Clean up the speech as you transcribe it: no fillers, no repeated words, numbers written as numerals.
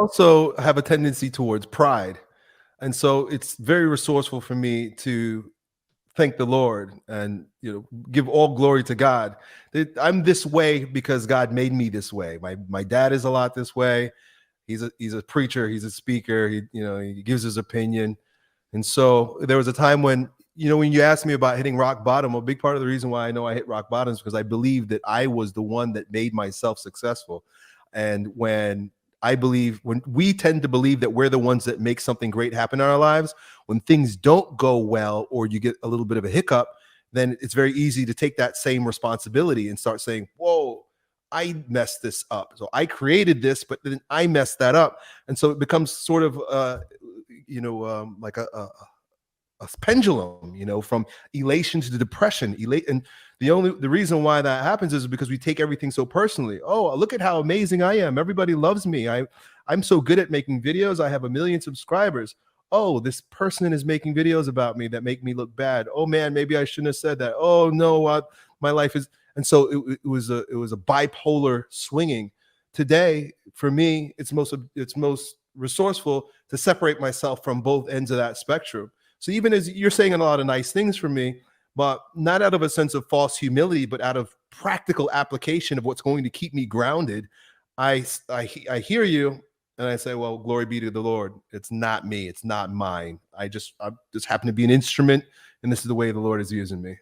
also have a tendency towards pride. And so it's very resourceful for me to thank the Lord and give all glory to God. I'm this way because God made me this way. My dad is a lot this way. He's a preacher, he's a speaker, he gives his opinion. And so there was a time when you asked me about hitting rock bottom, a big part of the reason why I know I hit rock bottom is because I believe that I was the one that made myself successful. And when we tend to believe that we're the ones that make something great happen in our lives, when things don't go well or you get a little bit of a hiccup, then it's very easy to take that same responsibility and start saying, whoa, I messed this up. So I created this, but then I messed that up. And so it becomes sort of, like a pendulum, from elation to depression. And the reason why that happens is because we take everything so personally. Oh, look at how amazing I am. Everybody loves me. I'm so good at making videos. I have 1 million subscribers. Oh, this person is making videos about me that make me look bad. Oh man, maybe I shouldn't have said that. Oh no, my life is. And so it was a bipolar swinging. Today, for me, it's most resourceful to separate myself from both ends of that spectrum. So even as you're saying a lot of nice things for me, but not out of a sense of false humility, but out of practical application of what's going to keep me grounded, I hear you and I say, well, glory be to the Lord. It's not me. It's not mine. I just happen to be an instrument, and this is the way the Lord is using me.